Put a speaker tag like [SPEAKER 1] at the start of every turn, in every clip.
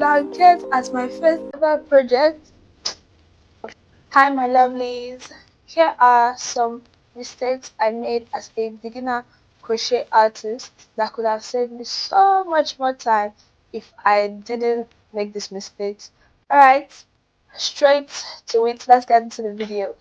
[SPEAKER 1] Blanket as my first ever project. Hi my lovelies, here are some mistakes I made as a beginner crochet artist that could have saved me so much more time if I didn't make these mistakes. Alright, straight to it, let's get into the video.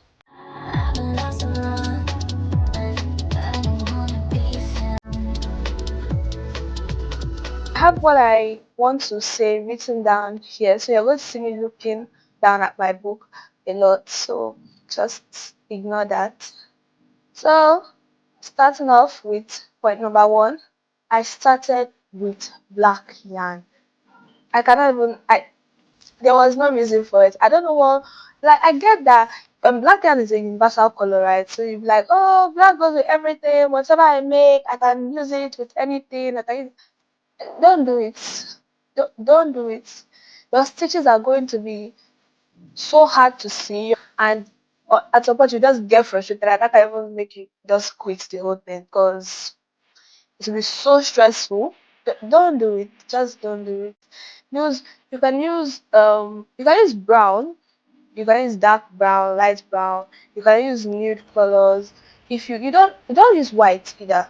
[SPEAKER 1] I have what I want to say written down here, so you're going to see me looking down at my book a lot, so just ignore that. So, starting off with point number one, I started with black yarn. I cannot even, there was no reason for it. I don't know what, like, I get that black yarn is a universal color, right? So you're like, oh, black goes with everything. Whatever I make, I can use it with anything. Don't do it. Don't do it. Your stitches are going to be so hard to see, and at some point you just get frustrated, and that can even make you just quit the whole thing because it will be so stressful. Don't do it. Just don't do it. Use you can use brown, you can use dark brown, light brown, you can use nude colors. If you don't use white either.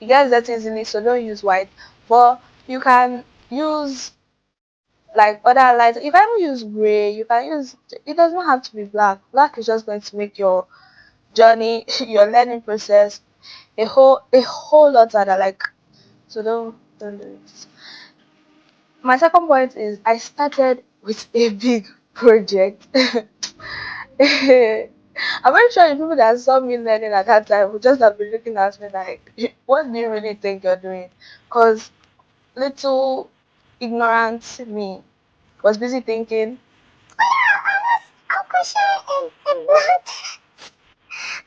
[SPEAKER 1] It gets that easily, so don't use white. But you can use like other lights. You can even use gray. You can use, it doesn't have to be black. Black is just going to make your journey, your learning process a whole lot harder. Like, so don't do it. My second point is I started with a big project. I'm very sure the people that saw me learning at that time would just have been looking at me like, what do you really think you're doing? Because little ignorant me was busy thinking, I'll crochet a blanket.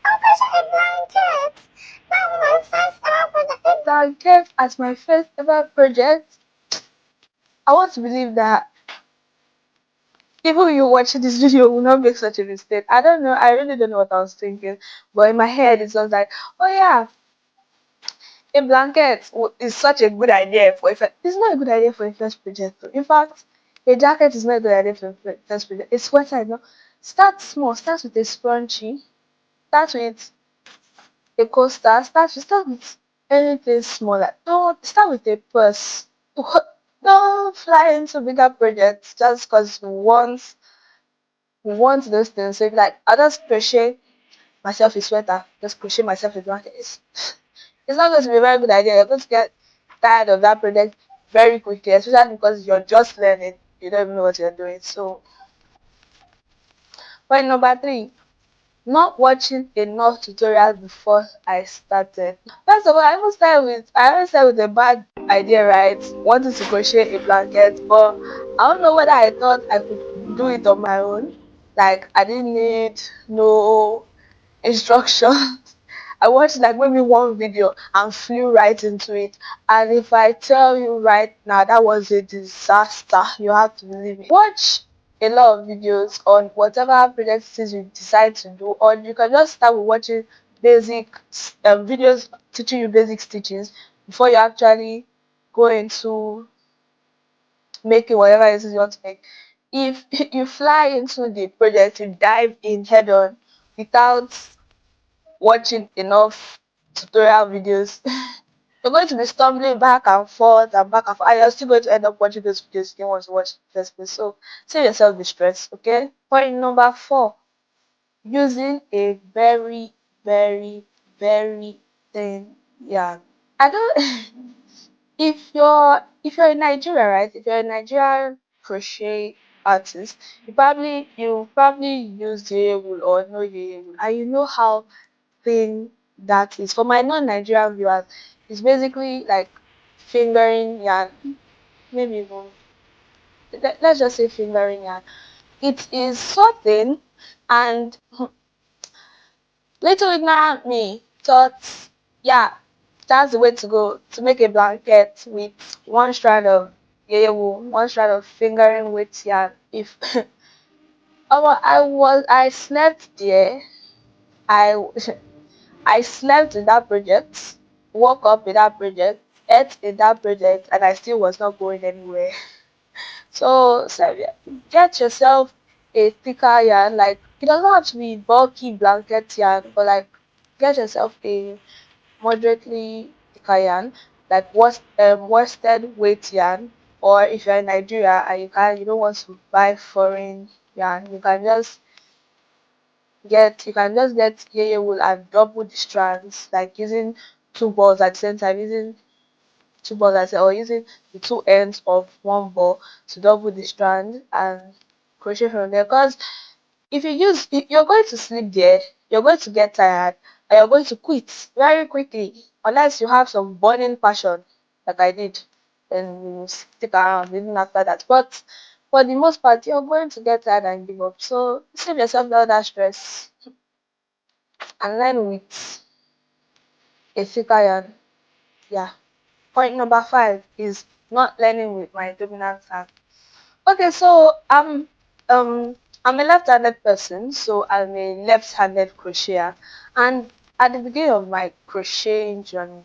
[SPEAKER 1] I'll crochet a blanket. That was my first ever project. A blanket as my first ever project. I want to believe that people you watching this video will not make such a mistake. I don't know. I really don't know what I was thinking. But in my head, it was like, oh yeah, a blanket is such a good idea for a first. It's not a good idea for a first project. In fact, a jacket is not a good idea for a first project. A sweater, no. Start small. Start with a scrunchie. Start with a coaster. Start with anything smaller. Don't start with a purse. Don't fly into bigger projects just because we want those things. So if like I just crochet myself a sweater, just crochet myself a blanket. It's not going to be a very good idea. You're going to get tired of that project very quickly, especially because you're just learning. You don't even know what you're doing. So point number three, not watching enough tutorials before I started. First of all, I even started with a bad idea, right? Wanting to crochet a blanket, but I don't know whether I thought I could do it on my own. Like I didn't need no instructions. I watched like maybe one video and flew right into it. And if I tell you right now, that was a disaster. You have to believe me. Watch a lot of videos on whatever project it is you decide to do, or you can just start with watching basic videos teaching you basic stitches before you actually go into making whatever it is you want to make. If you fly into the project, you dive in head on without watching enough tutorial videos, you're going to be stumbling back and forth and back and forth, and you're still going to end up watching those videos you didn't want to watch in the first place. So save yourself the stress, okay? Point number four, using a very, very, very thin yarn. I don't if you're in Nigeria, right? If you're a Nigerian crochet artist, you probably use yeye wool or no yeye wool, and you know how thing that is. For my non-Nigerian viewers, it's basically like fingering yarn. Maybe even let's just say fingering yarn. It is so thin, and little ignorant me thought, yeah, that's the way to go to make a blanket with one strand of yeye wool, one strand of fingering weight yarn. If I slept there. I I slept in that project, woke up in that project, ate in that project, and I still was not going anywhere. So yeah, get yourself a thicker yarn. Like it doesn't have to be bulky blanket yarn, but like get yourself a moderately thicker yarn, like worsted weight yarn. Or if you're in Nigeria and you don't want to buy foreign yarn, you can just get yeye wool and double the strands, like using two balls at the same time, using two balls at the or using the two ends of one ball to double the strand and crochet from there. Because if you're going to sleep there, you're going to get tired and you're going to quit very quickly unless you have some burning passion like I did. Then you stick around even after that. But for the most part, you're going to get tired and give up. So save yourself all that stress and learn with a thicker yarn. Yeah. Point number 5 is not learning with my dominant hand. Okay, so I'm a left-handed person, so I'm a left-handed crocheter. And at the beginning of my crocheting journey,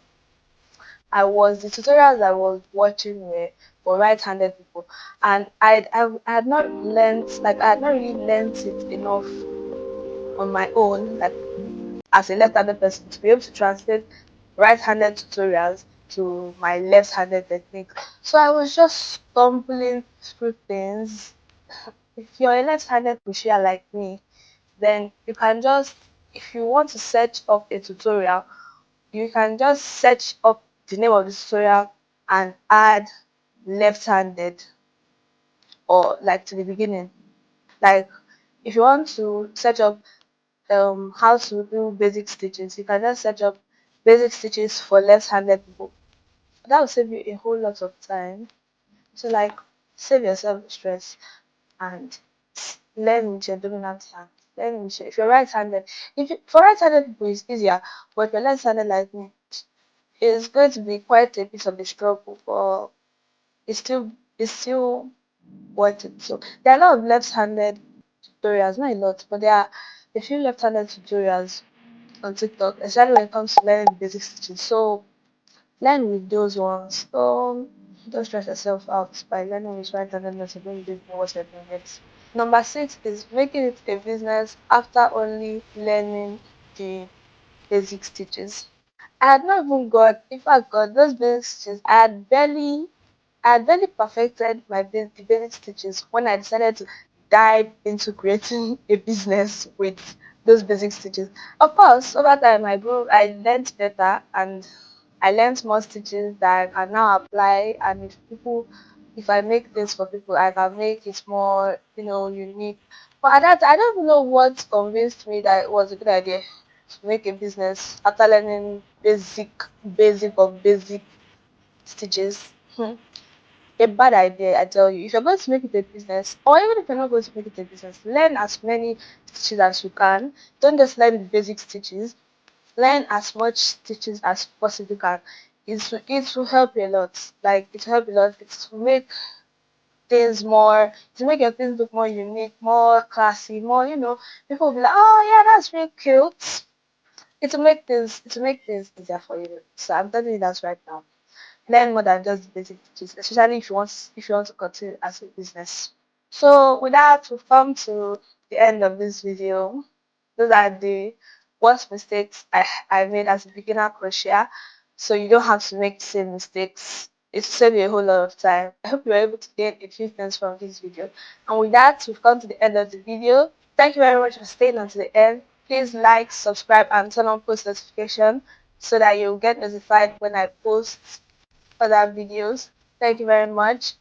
[SPEAKER 1] the tutorials I was watching were for right-handed people, and I had not learned, like I had not really learned it enough on my own, like as a left-handed person, to be able to translate right-handed tutorials to my left-handed technique. So I was just stumbling through things. If you're a left-handed crocheter like me, then you can just, if you want to search up a tutorial, you can just search up the name of the tutorial and add left-handed or like to the beginning. Like if you want to search up how to do basic stitches, you can just search up basic stitches for left-handed people. That will save you a whole lot of time. So like save yourself stress and learn with your dominant hand. Learn with if you're right-handed. For right-handed people it's easier, but if you're left-handed like me, it's going to be quite a bit of a struggle, but it's still worth it. So there are a lot of left-handed tutorials, not a lot, but there are a few left-handed tutorials on TikTok, especially when it comes to learning basic stitches. So learn with those ones. Don't stress yourself out by learning with right-handed methods when you don't know what you're doing yet. Number 6 is making it a business after only learning the basic stitches. I had not even got, in fact, got those basic stitches. I had barely perfected the basic stitches when I decided to dive into creating a business with those basic stitches. Of course, over time I learned better and I learned more stitches that I can now apply. And if I make this for people, I can make it more, unique. But at that, I don't even know what convinced me that it was a good idea to make a business after learning basic of basic stitches. A bad idea, I tell you. If you're going to make it a business, or even if you're not going to make it a business, learn as many stitches as you can. Don't just learn the basic stitches. Learn as much stitches as possible you can. It will help you a lot. Like it will help you a lot. It will make to make your things look more unique, more classy, more, people will be like, oh yeah, that's really cute. It will make things easier for you. So I'm telling you that right now. Learn more than just the basic stitches, especially if you want to continue as a business. So with that, we've come to the end of this video. Those are the worst mistakes I made as a beginner crocheter. So you don't have to make the same mistakes. It saves you a whole lot of time. I hope you were able to gain a few things from this video. And with that, we've come to the end of the video. Thank you very much for staying until the end. Please like, subscribe, and turn on post notification so that you'll get notified when I post other videos. Thank you very much.